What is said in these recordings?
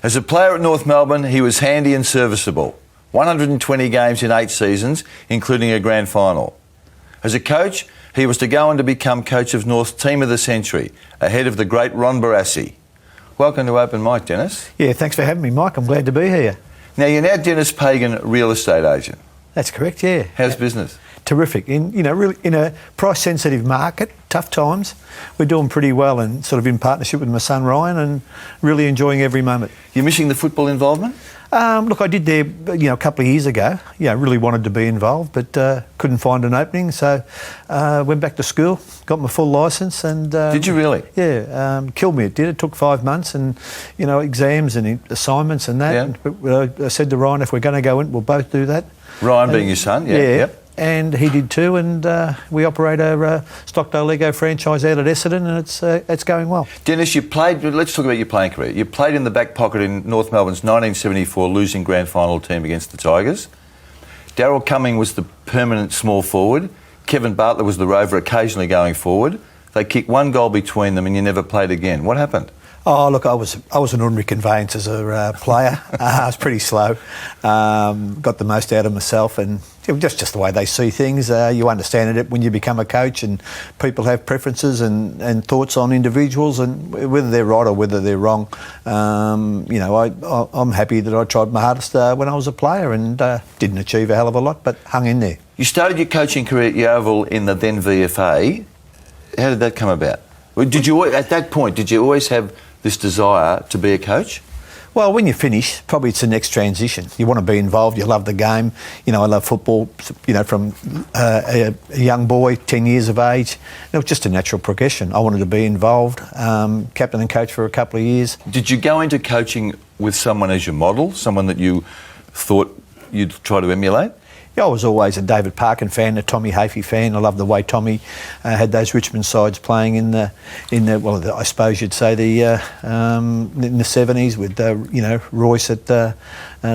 As a player at North Melbourne, he was handy and serviceable. 120 games in 8 seasons, including a grand final. As a coach, he was to go on to become coach of North's Team of the Century, ahead of the great Ron Barassi. Welcome to Open Mic, Denis. Yeah, thanks for having me, Mike. I'm glad to be here. Now, you're now Denis Pagan, real estate agent. That's correct, yeah. How's business? Terrific. Really in a price-sensitive market, tough times, we're doing pretty well, and sort of in partnership with my son Ryan, and really enjoying every moment. You're missing the football involvement? Look, I did there, a couple of years ago. Really wanted to be involved, but couldn't find an opening, so went back to school, got my full licence, and did you really? Yeah, killed me. It did. It took 5 months, and exams and assignments and that. Yeah. But I said to Ryan, if we're going to go in, we'll both do that. Ryan being your son, yeah. Yep. And he did too, and we operate a Stockdale Lego franchise out at Essendon, and it's going well. Denis, let's talk about your playing career. You played in the back pocket in North Melbourne's 1974 losing grand final team against the Tigers. Darryl Cumming was the permanent small forward. Kevin Bartlett was the rover, occasionally going forward. They kicked 1 goal between them and you never played again. What happened? Oh, look, I was an ordinary conveyance as a player. I was pretty slow. Got the most out of myself, and just the way they see things. You understand it when you become a coach, and people have preferences and thoughts on individuals, and whether they're right or whether they're wrong. I'm happy that I tried my hardest when I was a player, and didn't achieve a hell of a lot, but hung in there. You started your coaching career at Yeovil in the then VFA. How did that come about? At that point, did you always have this desire to be a coach? Well, when you finish, probably it's the next transition. You want to be involved, you love the game. I love football, from a young boy, 10 years of age. It was just a natural progression. I wanted to be involved, captain and coach for a couple of years. Did you go into coaching with someone as your model, someone that you thought you'd try to emulate? Yeah, I was always a David Pagan fan, a Tommy Hafey fan. I loved the way Tommy had those Richmond sides playing in the I suppose you'd say in the 70s with Royce at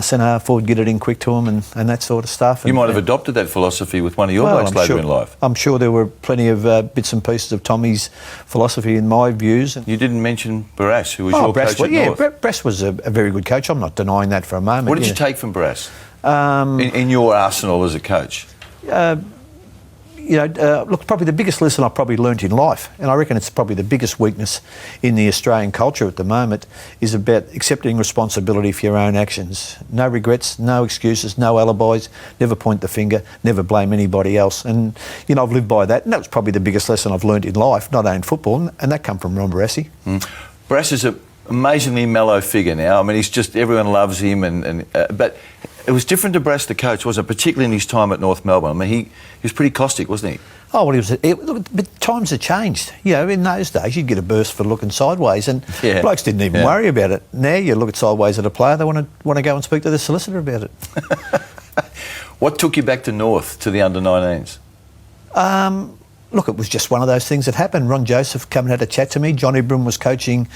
centre half forward, get it in quick to him and that sort of stuff. You might have adopted that philosophy with one of your blokes later in life. I'm sure there were plenty of bits and pieces of Tommy's philosophy in my views. You didn't mention Barras, who was your coach at North. Yeah, Barras was a very good coach. I'm not denying that for a moment. What did you take from Barras? In your arsenal as a coach? Look, probably the biggest lesson I've probably learnt in life, and I reckon it's probably the biggest weakness in the Australian culture at the moment, is about accepting responsibility for your own actions. No regrets, no excuses, no alibis, never point the finger, never blame anybody else. And, I've lived by that, and that was probably the biggest lesson I've learnt in life, not only in football, and that come from Ron Barassi. Barassi is an amazingly mellow figure now. I mean, everyone loves him, but it was different to Barassi the coach, wasn't it? Particularly in his time at North Melbourne. I mean, he was pretty caustic, wasn't he? Oh, well, but times have changed. In those days, you'd get a burst for looking sideways, and blokes didn't even worry about it. Now you look at sideways at a player, they want to go and speak to the solicitor about it. What took you back to North, to the under-19s? Look, it was just one of those things that happened. Ron Joseph came and had a chat to me. John Ibram was coaching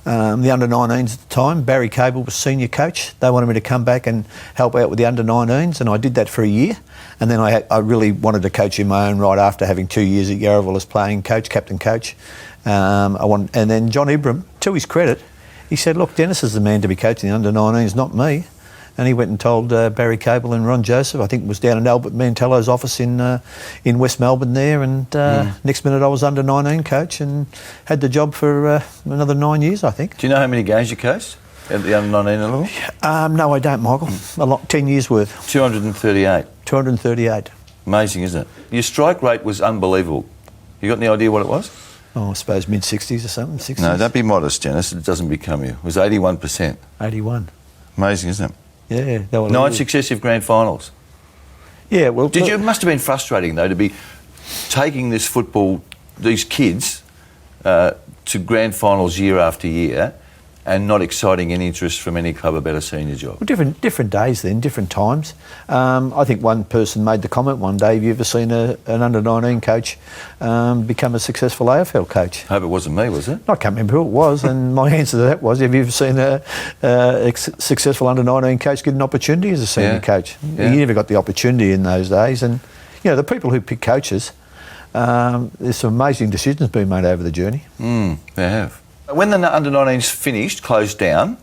the under-19s at the time. Barry Cable was senior coach. They wanted me to come back and help out with the under-19s, and I did that for a year. And then I really wanted to coach in my own right after having 2 years at Yeovil as playing coach, captain coach. And then John Ibram, to his credit, he said, look, Denis is the man to be coaching the under-19s, not me. And he went and told Barry Cable and Ron Joseph. I think it was down in Albert Mantello's office in West Melbourne there. And next minute I was under-19 coach and had the job for another 9 years, I think. Do you know how many games you coached at the under-19 level? No, I don't, Michael. 10 years worth. 238. 238. Amazing, isn't it? Your strike rate was unbelievable. You got any idea what it was? Oh, I suppose mid-60s or something, 60s. No, don't be modest, Denis. It doesn't become you. It was 81%. 81. Amazing, isn't it? Yeah. 9 successive grand finals. Yeah, well... It must have been frustrating, though, to be taking this football, these kids, to grand finals year after year and not exciting any interest from any club about a senior job. Well, different days then, different times. I think one person made the comment one day, have you ever seen an under-19 coach become a successful AFL coach? I hope it wasn't me, was it? I can't remember who it was, and my answer to that was, have you ever seen a successful under-19 coach get an opportunity as a senior coach? Yeah. You never got the opportunity in those days, and the people who pick coaches, there's some amazing decisions being made over the journey. They have. When the under-19s finished, closed down,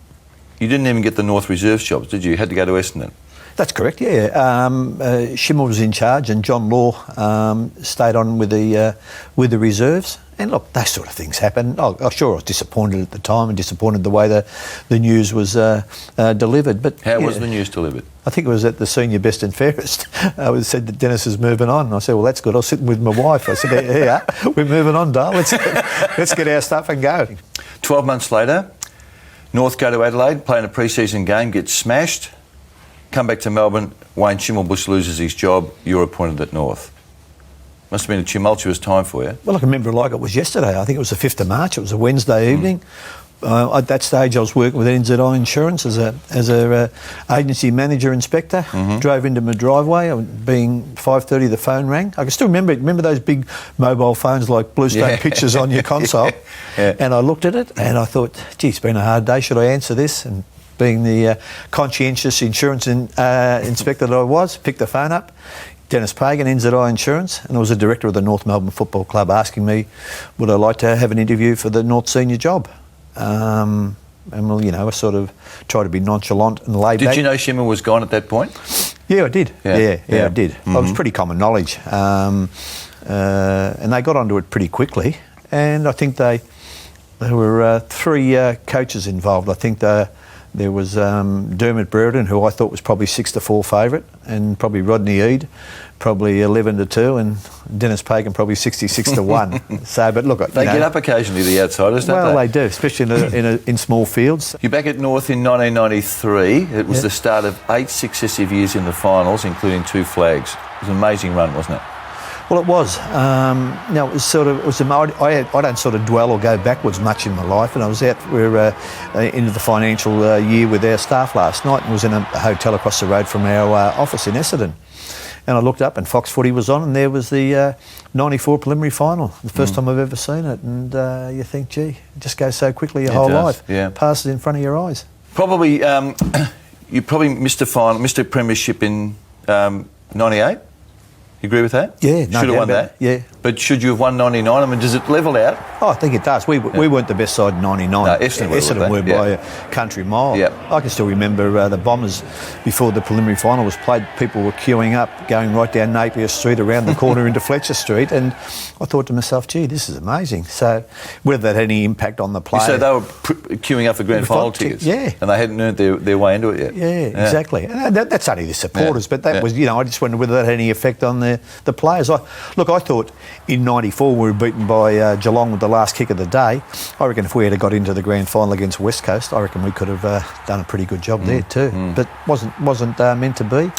you didn't even get the North Reserves jobs, did you? You had to go to Essendon. That's correct, yeah. Schimmel was in charge and John Law stayed on with the reserves. And look, those sort of things happen. I'm sure I was disappointed at the time and disappointed the way the news was delivered. But how was the news delivered? I think it was at the senior best and fairest. I was said that Dennis is moving on. And I said, well, that's good. I was sitting with my wife. I said, yeah, we're moving on, darling. Let's get our stuff and go. 12 months later, North go to Adelaide, play in a pre-season game, get smashed. Come back to Melbourne, Wayne Schimmelbusch loses his job, you're appointed at North. Must have been a tumultuous time for you. Well, I can remember it like it was yesterday. I think it was the 5th of March. It was a Wednesday evening. At that stage, I was working with NZI Insurance as a agency manager inspector. Drove into my driveway. Being 5:30, the phone rang. I can still remember those big mobile phones like Bluestone pictures on your console. And I looked at it and I thought, gee, it's been a hard day. Should I answer this? And being the conscientious insurance inspector that I was, picked the phone up. Denis Pagan, NZI Insurance, and I was the director of the North Melbourne Football Club, asking me would I like to have an interview for the North Senior job. And well, you know, I sort of tried to be nonchalant and laid back. Did you know Schimmel was gone at that point? Yeah, I did. Yeah, I did. It was pretty common knowledge. And they got onto it pretty quickly. And I think there were 3 coaches involved. I think there was Dermot Brereton, who I thought was probably 6-4 favourite, and probably Rodney Eade, probably 11-2, and Denis Pagan probably 66-1. So, but look, they get up occasionally, the outsiders, don't they? Well, they do, especially in small fields. You're back at North in 1993. It was the start of 8 successive years in the finals, including 2 flags. It was an amazing run, wasn't it? Well, it was. Now, it was sort of. I don't sort of dwell or go backwards much in my life, and I was out. We're into the financial year with our staff last night, and was in a hotel across the road from our office in Essendon. And I looked up, and Fox Footy was on, and there was the '94 preliminary final, the first time I've ever seen it. And you think, gee, it just goes so quickly your whole life. Yeah. Passes in front of your eyes. Probably, you probably missed a premiership in '98. You agree with that? Yeah, should have won that. Yeah, but should you have won '99? I mean, does it level out? Oh, I think it does. We weren't the best side in '99. No, Essendon were by a country mile. Yeah. I can still remember the Bombers before the preliminary final was played. People were queuing up, going right down Napier Street, around the corner into Fletcher Street, and I thought to myself, "Gee, this is amazing." So, whether that had any impact on the play? So they were queuing up for grand final tickets, yeah, and they hadn't earned their way into it yet. Yeah, exactly. And that's only the supporters, but that was, I just wondered whether that had any effect on the players. I thought in '94 we were beaten by Geelong with the last kick of the day. I reckon if we had got into the grand final against West Coast, I reckon we could have done a pretty good job there too. But wasn't meant to be.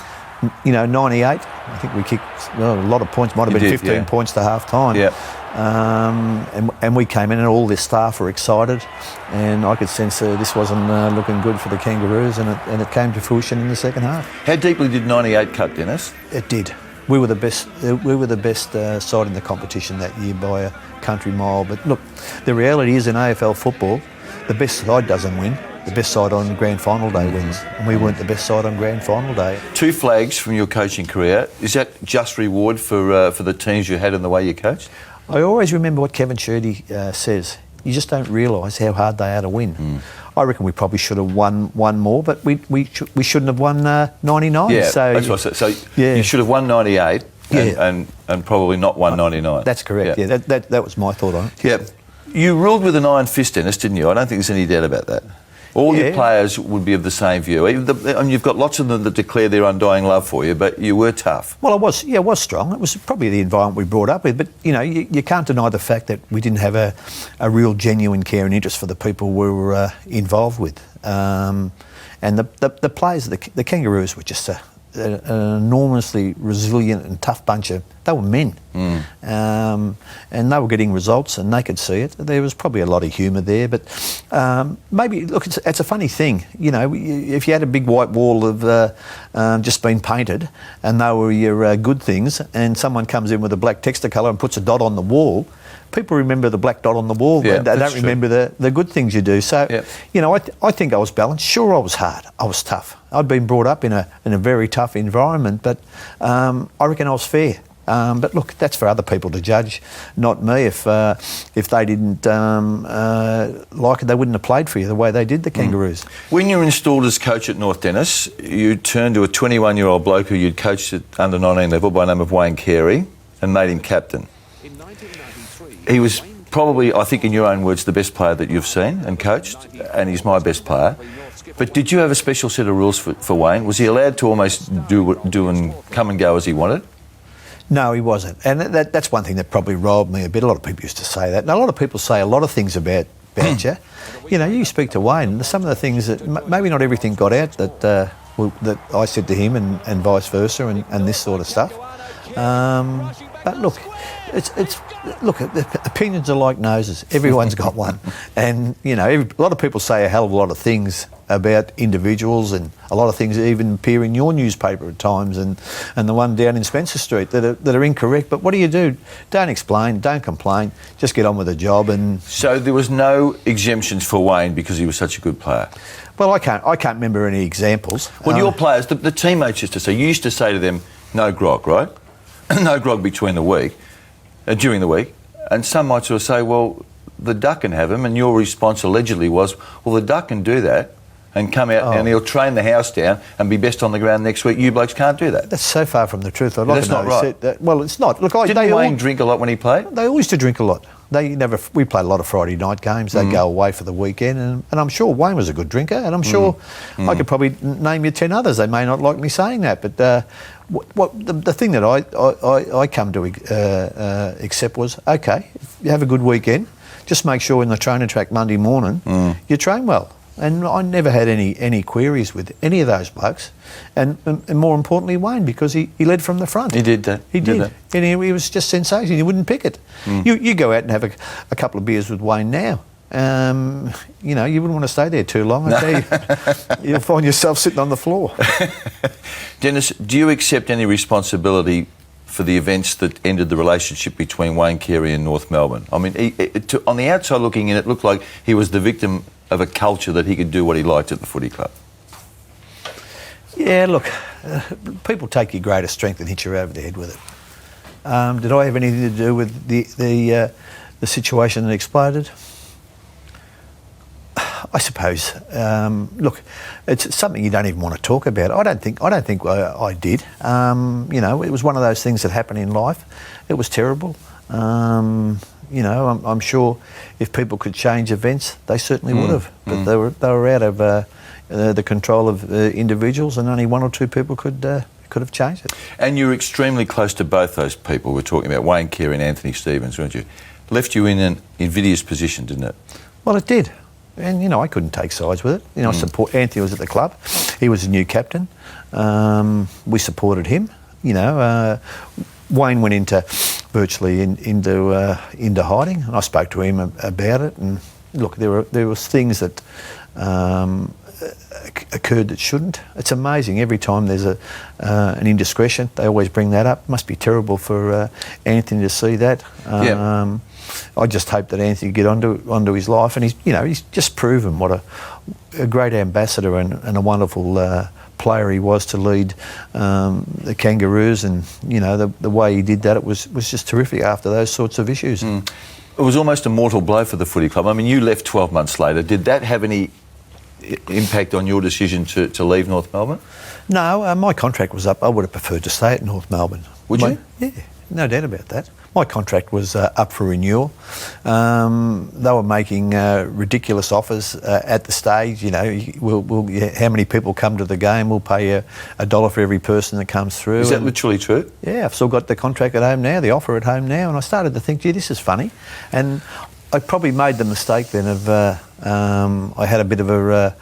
98. I think we kicked a lot of points. Might have been 15 points to half time. Yeah. And we came in and all this staff were excited, and I could sense this wasn't looking good for the Kangaroos, and it came to fruition in the second half. How deeply did '98 cut, Dennis? It did. We were the best. We were the best side in the competition that year by a country mile. But look, the reality is in AFL football, the best side doesn't win. The best side on grand final day wins, and we weren't the best side on grand final day. 2 flags from your coaching career. Is that just reward for the teams you had and the way you coached? I always remember what Kevin Shirdy says. You just don't realise how hard they are to win. I reckon we probably should have won more, but we shouldn't have won 99. Yeah, so that's what I said. So you should have won 98 and probably not won 99. That's correct. Yeah, that was my thought on it. Yeah, you ruled with an iron fist, Dennis, didn't you? I don't think there's any doubt about that. All your players would be of the same view. And you've got lots of them that declare their undying love for you, but you were tough. Well, I was strong. It was probably the environment we brought up with. But, you can't deny the fact that we didn't have a real genuine care and interest for the people we were involved with. And the players, the Kangaroos were just an enormously resilient and tough bunch of... They were men. And they were getting results and they could see it. There was probably a lot of humour there, but maybe, look, it's a funny thing. If you had a big white wall of just been painted and they were your good things, and someone comes in with a black texture colour and puts a dot on the wall, people remember the black dot on the wall. They don't remember the good things you do. So, I think I was balanced. Sure, I was hard. I was tough. I'd been brought up in a very tough environment, but I reckon I was fair. But look, that's for other people to judge, not me. If they didn't like it, they wouldn't have played for you the way they did, the Kangaroos. When you were installed as coach at North Dennis, you turned to a 21-year-old bloke who you'd coached at under-19 level by the name of Wayne Carey and made him captain. He was probably, I think in your own words, the best player that you've seen and coached, and he's my best player. But did you have a special set of rules for Wayne? Was he allowed to almost do and come and go as he wanted? No, he wasn't. And that's one thing that probably robbed me a bit. A lot of people used to say that. And a lot of people say a lot of things about you. You know, you speak to Wayne, some of the things that maybe not everything got out that I said to him and vice versa and this sort of stuff. But look, opinions are like noses. Everyone's got one. And, you know, a lot of people say a hell of a lot of things about individuals, and a lot of things even appear in your newspaper at times and the one down in Spencer Street that are incorrect. But what do? Don't explain, don't complain, just get on with the job. And so there was no exemptions for Wayne because he was such a good player? Well, I can't remember any examples. Well, your players, the teammates used to say, you used to say to them, no grog, right? No grog between the week, during the week. And some might sort of say, well, the Duck can have him, and your response allegedly was, well, the Duck can do that and come out and he'll train the house down and be best on the ground next week. You blokes can't do that. That's so far from the truth. That's not right. Well, it's not. Look, Didn't Wayne drink a lot when he played? They always used to drink a lot. We played a lot of Friday night games. They'd go away for the weekend, and I'm sure Wayne was a good drinker, and I'm sure I could probably name you 10 others. They may not like me saying that, but the thing that I come to accept was, okay, if you have a good weekend, just make sure in the training track Monday morning you train well. And I never had any queries with any of those blokes, and more importantly Wayne, because he led from the front. He did that. He did. And he was just sensational. You wouldn't pick it. You go out and have a couple of beers with Wayne now. You know, you wouldn't want to stay there too long. I tell you, you'll find yourself sitting on the floor. Dennis, do you accept any responsibility for the events that ended the relationship between Wayne Carey and North Melbourne? I mean, on the outside looking in, it looked like he was the victim of a culture that he could do what he liked at the footy club. Yeah, look, people take your greatest strength and hit you over the head with it. Did I have anything to do with the situation that exploded? I suppose. Look, it's something you don't even want to talk about. I don't think I did. You know, it was one of those things that happen in life. It was terrible. You know, I'm sure if people could change events, they certainly would have. But they were out of the control of individuals, and only one or two people could have changed it. And you're extremely close to both those people we're talking about, Wayne Carey and Anthony Stevens, weren't you? Left you in an invidious position, didn't it? Well, it did. And, you know, I couldn't take sides with it. You know, Anthony was at the club. He was a new captain. We supported him. You know, Wayne went into hiding, and I spoke to him about it. And look, there was things that occurred that shouldn't. It's amazing. Every time there's an indiscretion, they always bring that up. It must be terrible for Anthony to see that. I just hope that Anthony get onto his life, and he's just proven what a great ambassador and a wonderful player he was to lead the Kangaroos, and you know the way he did that, it was just terrific after those sorts of issues. It was almost a mortal blow for the footy club. I mean, you left 12 months later. Did that have any impact on your decision to leave North Melbourne? No, my contract was up. I would have preferred to stay at North Melbourne. Would you? Yeah, no doubt about that. My contract was up for renewal. They were making ridiculous offers at the stage. You know, how many people come to the game? We'll pay you $1 for every person that comes through. Is that literally true? Yeah, I've still got the contract at home now, the offer at home now, and I started to think, gee, this is funny. And I probably made the mistake then of I had a bit of a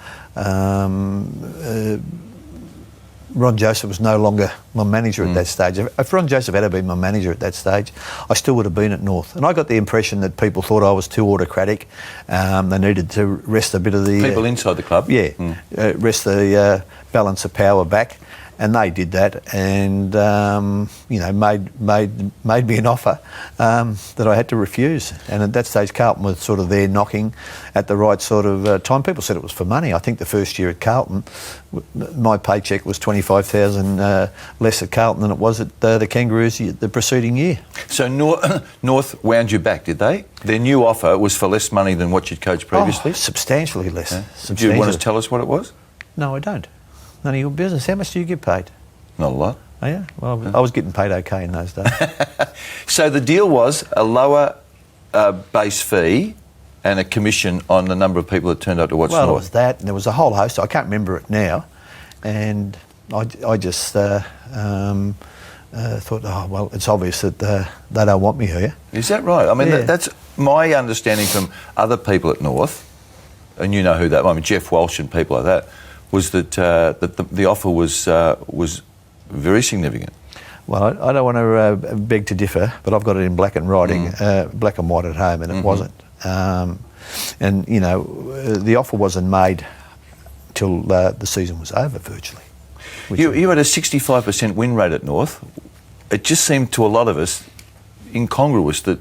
Ron Joseph was no longer my manager at that stage. If Ron Joseph had been my manager at that stage, I still would have been at North. And I got the impression that people thought I was too autocratic. They needed to rest a bit of the... People inside the club? Yeah, rest the balance of power back. and they did that, and made me an offer that I had to refuse. And at that stage, Carlton was sort of there knocking at the right sort of time. People said it was for money. I think the first year at Carlton, my paycheck was $25,000 less at Carlton than it was at the Kangaroos the preceding year. So North wound you back, did they? Their new offer was for less money than what you'd coached previously? Substantially less. Yeah. Do you want to tell us what it was? No, I don't. None of your business. How much do you get paid? Not a lot. Oh, yeah? Well, I was getting paid okay in those days. So the deal was a lower base fee and a commission on the number of people that turned up to watch Well, North. it was that, and there was a whole host. I can't remember it now. And I just thought, oh, well, it's obvious that they don't want me here. Is that right? I mean, Yeah. that's my understanding from other people at North, and you know who that, I mean, Jeff Walsh and people like that, was that the offer was very significant. Well, I don't want to beg to differ, but I've got it in black and writing, black and white at home, and it wasn't. And, you know, the offer wasn't made till the season was over, virtually. You had a 65% win rate at North. It just seemed to a lot of us incongruous that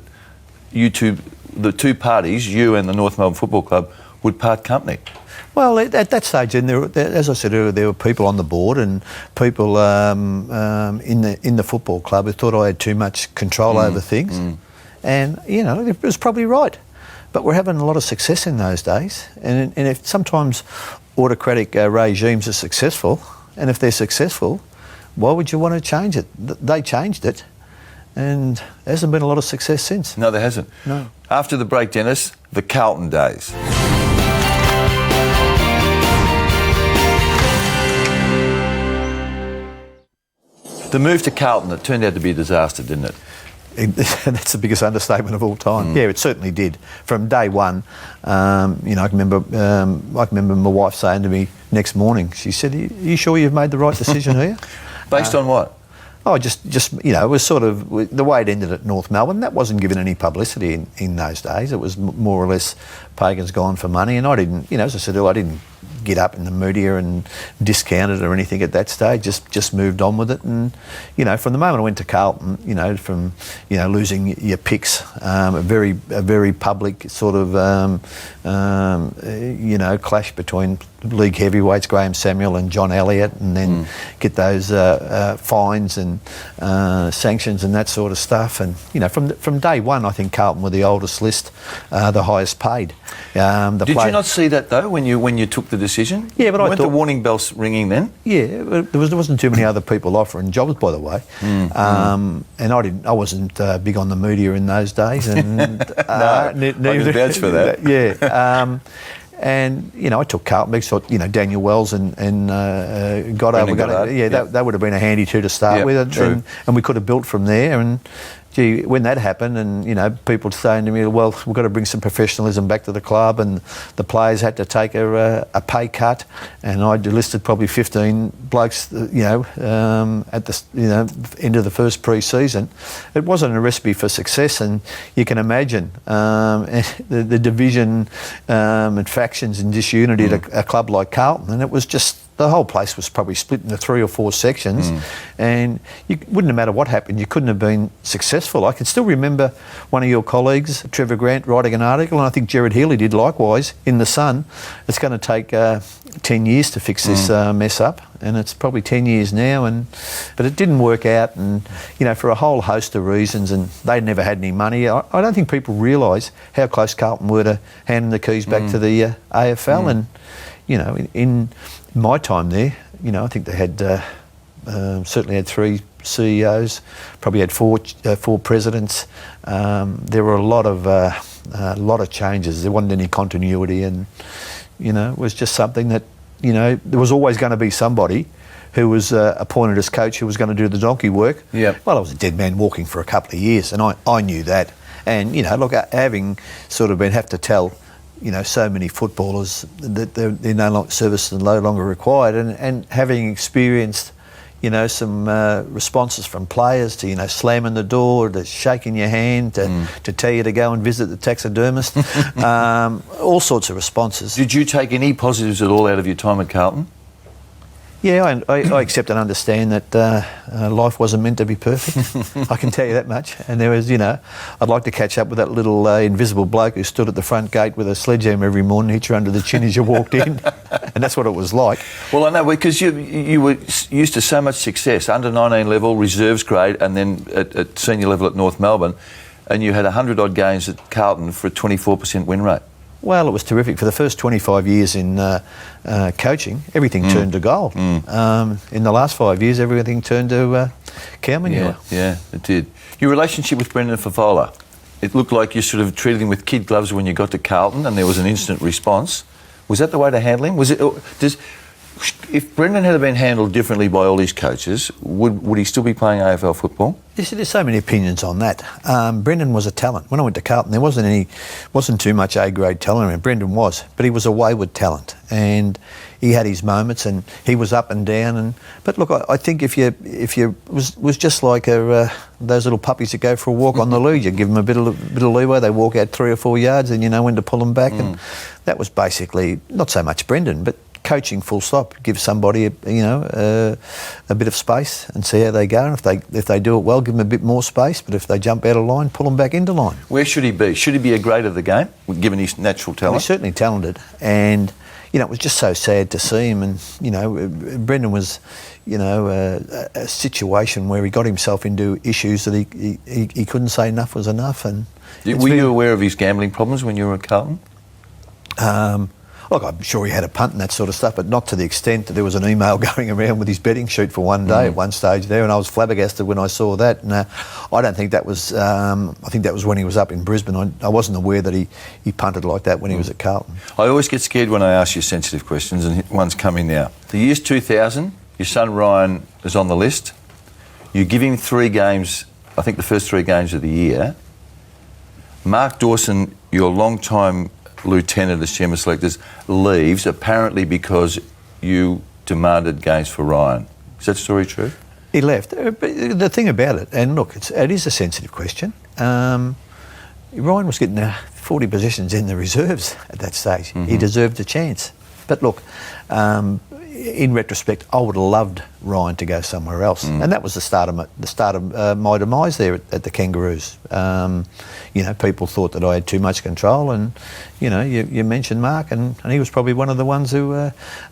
the two parties, you and the North Melbourne Football Club, would part company. Well, at that stage, and as I said earlier, there were people on the board and people in the football club who thought I had too much control over things. And, you know, it was probably right. But we're having a lot of success in those days. And if sometimes autocratic regimes are successful, and if they're successful, why would you want to change it? They changed it, and there hasn't been a lot of success since. No, there hasn't. No. After the break, Denis, the Carlton days. The move to Carlton, it turned out to be a disaster, didn't it? That's the biggest understatement of all time. Yeah, it certainly did. From day one, you know, I can remember my wife saying to me next morning, she said, "Are you sure you've made the right decision here?" Based on what? Oh, just you know, it was sort of the way it ended at North Melbourne. That wasn't given any publicity in those days. It was more or less Pagan's gone for money, and I didn't, you know, as I said, I didn't get up in the media and discount it or anything at that stage. Just moved on with it, and you know, from the moment I went to Carlton, you know, from losing your picks, a very public sort of clash between league heavyweights Graham Samuel and John Elliott, and then get those fines and sanctions and that sort of stuff. And you know, from day one, I think Carlton were the oldest list, the highest paid. Did you not see that though when you took the decision? Yeah, but weren't the warning bells ringing then? Yeah, there wasn't too many other people offering jobs, by the way. And I wasn't big on the media in those days, and I can vouch for that. Yeah. And you know, I took Carlton because thought, you know, Daniel Wells and Goddard. That would have been a handy two to start with, true. and we could have built from there. And gee, when that happened, and you know, people saying to me, "Well, we've got to bring some professionalism back to the club," and the players had to take a pay cut, and I listed probably 15 blokes, at the end of the first pre-season. It wasn't a recipe for success, and you can imagine the division and factions and disunity at a club like Carlton, and it was just. The whole place was probably split into 3 or 4 sections, and it wouldn't have mattered what happened. You couldn't have been successful. I can still remember one of your colleagues, Trevor Grant, writing an article, and I think Gerard Healy did likewise in The Sun. It's going to take 10 years to fix this mess up, and it's probably 10 years now. But it didn't work out, and you know, for a whole host of reasons, and they never had any money. I don't think people realise how close Carlton were to handing the keys back to the AFL, and you know, in my time there, you know, I think they had certainly had 3 CEOs, probably had 4 presidents. There were a lot of changes. There wasn't any continuity, and you know, it was just something that, you know, there was always going to be somebody who was appointed as coach who was going to do the donkey work. Yeah. Well, I was a dead man walking for a couple of years, and I knew that. And you know, look, having sort of have to tell, you know, so many footballers that they're no longer service and no longer required, and having experienced, you know, some responses from players to, you know, slamming the door, to shaking your hand, to tell you to go and visit the taxidermist, all sorts of responses. Did you take any positives at all out of your time at Carlton? Yeah, I accept and understand that life wasn't meant to be perfect. I can tell you that much. And there was, I'd like to catch up with that little invisible bloke who stood at the front gate with a sledgehammer every morning, hit you under the chin as you walked in. And that's what it was like. Well, I know, because you were used to so much success, under 19 level, reserves grade, and then at senior level at North Melbourne, and you had 100-odd games at Carlton for a 24% win rate. Well, it was terrific. For the first 25 years in coaching, everything turned to goal. In the last 5 years, everything turned to cow manure. Yeah, it did. Your relationship with Brendan Favola, it looked like you sort of treated him with kid gloves when you got to Carlton, and there was an instant response. Was that the way to handle him? If Brendan had been handled differently by all his coaches, would he still be playing AFL football? There's so many opinions on that. Brendan was a talent. When I went to Carlton, there wasn't too much A-grade talent around. Brendan was, but he was a wayward talent, and he had his moments, and he was up and down. But look, I think if you was just like those little puppies that go for a walk on the loo, you give them a bit of leeway, they walk out 3 or 4 yards, and you know when to pull them back, and that was basically not so much Brendan, but coaching full stop. Give somebody a bit of space and see how they go, and if they do it well, give them a bit more space, but if they jump out of line, pull them back into line. Where should he be? Should he be a grade of the game, given his natural talent? Well, he's certainly talented, and it was just so sad to see him, and Brendan was a situation where he got himself into issues that he couldn't say enough was enough. And were you aware of his gambling problems when you were at Carlton? Look, I'm sure he had a punt and that sort of stuff, but not to the extent that there was an email going around with his betting sheet for one day at one stage there, and I was flabbergasted when I saw that. And I don't think that was. I think that was when he was up in Brisbane. I wasn't aware that he punted like that when he was at Carlton. I always get scared when I ask you sensitive questions, and one's coming now. The year's 2000. Your son Ryan is on the list. You give him 3 games. I think the first 3 games of the year. Mark Dawson, your long-time lieutenant as chairman selectors, leaves apparently because you demanded games for Ryan. Is that story true? He left. But the thing about it, and look, it is a sensitive question. Ryan was getting 40 positions in the reserves at that stage. He deserved a chance. But look, in retrospect, I would have loved Ryan to go somewhere else, and that was the start of my demise there at the Kangaroos. People thought that I had too much control, and you mentioned Mark, and he was probably one of the ones who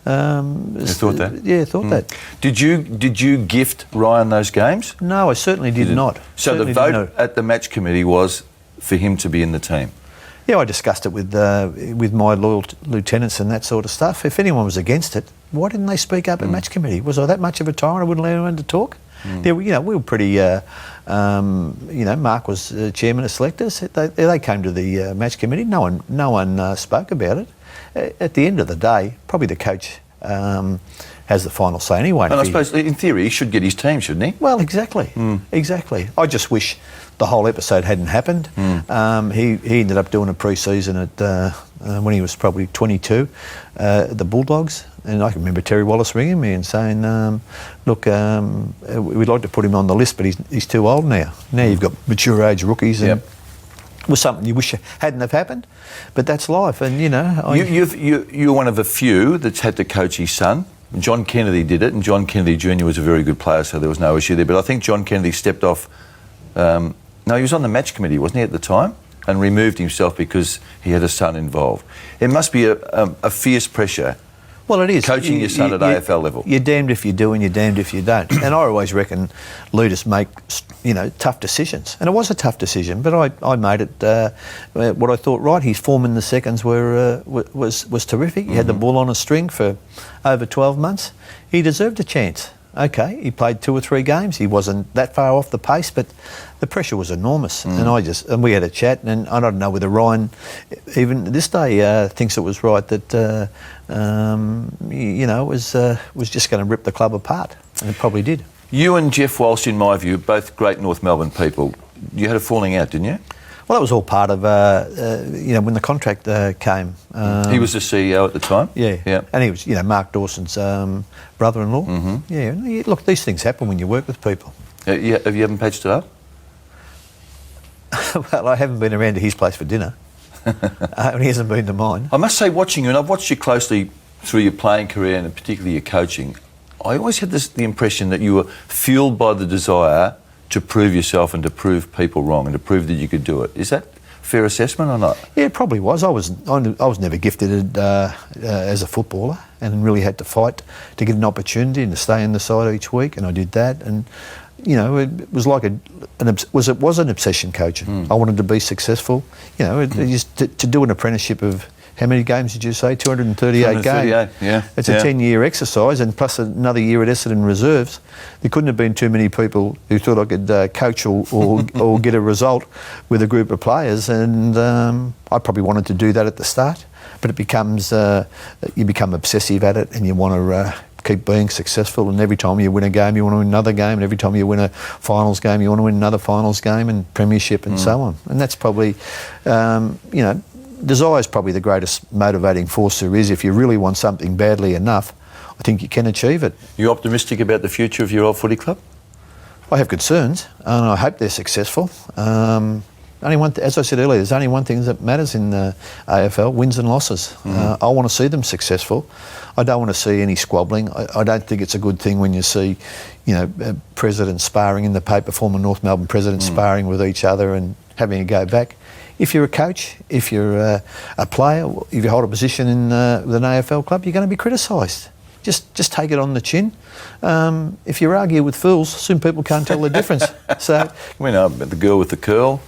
thought that. Yeah, thought that. Did you gift Ryan those games? No, I certainly did not. So the vote at the match committee was for him to be in the team. Yeah, I discussed it with my loyal lieutenants and that sort of stuff. If anyone was against it, why didn't they speak up at match committee? Was I that much of a tyrant? I wouldn't allow anyone to talk. We were pretty. Mark was chairman of selectors. They came to the match committee. No one spoke about it. At the end of the day, probably the coach has the final say anyway. And I suppose, in theory, he should get his team, shouldn't he? Well, exactly. Exactly. I just wish the whole episode hadn't happened. He ended up doing a pre-season at when he was probably 22 at the Bulldogs, and I can remember Terry Wallace ringing me and saying, look, we'd like to put him on the list, but he's too old now. Now you've got mature age rookies, and it was something you wish hadn't have happened, but that's life. And you're one of a few that's had to coach his son. John Kennedy did it, and John Kennedy Jr. was a very good player, so there was no issue there. But I think John Kennedy stepped off. No, he was on the match committee, wasn't he, at the time, and removed himself because he had a son involved. It must be a fierce pressure. Well, it is. Coaching your son at AFL level. You're damned if you do and you're damned if you don't. And I always reckon leaders make, tough decisions. And it was a tough decision, but I made it what I thought right. His form in the seconds was terrific. He had the ball on a string for over 12 months. He deserved a chance. Okay, he played 2 or 3 games. He wasn't that far off the pace, but the pressure was enormous. And we had a chat, and I don't know whether Ryan, even this day, thinks it was right that was just going to rip the club apart, and it probably did. You and Jeff Walsh, in my view, both great North Melbourne people. You had a falling out, didn't you? Well, that was all part of, when the contract came. He was the CEO at the time? Yeah. And he was, Mark Dawson's brother-in-law. Yeah, look, these things happen when you work with people. Have you haven't patched it up? Well, I haven't been around to his place for dinner. And he hasn't been to mine. I must say, watching you, and I've watched you closely through your playing career and particularly your coaching, I always had the impression that you were fueled by the desire to prove yourself and to prove people wrong and to prove that you could do it. Is that a fair assessment or not? Yeah, it probably was. I was never gifted as a footballer, and really had to fight to get an opportunity and to stay in the side each week, and I did that. And you know, it was like an obsession coaching. I wanted to be successful. You know, to do an apprenticeship of, how many games did you say? 238 games. Yeah. It's a 10-year exercise, and plus another year at Essendon Reserves. There couldn't have been too many people who thought I could coach or get a result with a group of players, and I probably wanted to do that at the start. But it becomes, you become obsessive at it, and you want to keep being successful, and every time you win a game you want to win another game, and every time you win a finals game you want to win another finals game, and premiership and so on. And that's probably, you know, desire is probably the greatest motivating force there is. If you really want something badly enough, I think you can achieve it. You optimistic about the future of your old footy club? I have concerns, and I hope they're successful. As I said earlier, there's only one thing that matters in the AFL: wins and losses. I want to see them successful. I don't want to see any squabbling. I don't think it's a good thing when you see, you know, presidents sparring in the paper, former North Melbourne presidents sparring with each other and having a go back. If you're a coach, if you're a player, if you hold a position with an AFL club, you're going to be criticised. Just take it on the chin. If you argue with fools, soon people can't tell the difference. So, We know about the girl with the curl.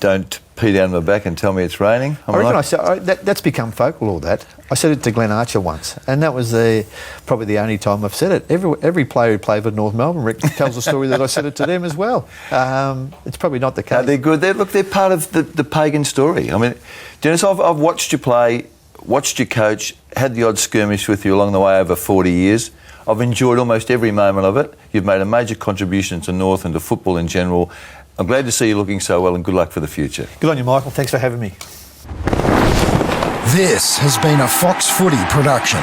Don't pee down my back and tell me it's raining. I reckon that's become focal, all that. I said it to Glenn Archer once, and that was probably the only time I've said it. Every player who played for North Melbourne, Rick, tells a story that I said it to them as well. It's probably not the case. No, they're good. They're part of the Pagan story. I mean, Denis, I've watched you play, watched you coach, had the odd skirmish with you along the way over 40 years. I've enjoyed almost every moment of it. You've made a major contribution to North and to football in general. I'm glad to see you looking so well, and good luck for the future. Good on you, Michael. Thanks for having me. This has been a Fox Footy production.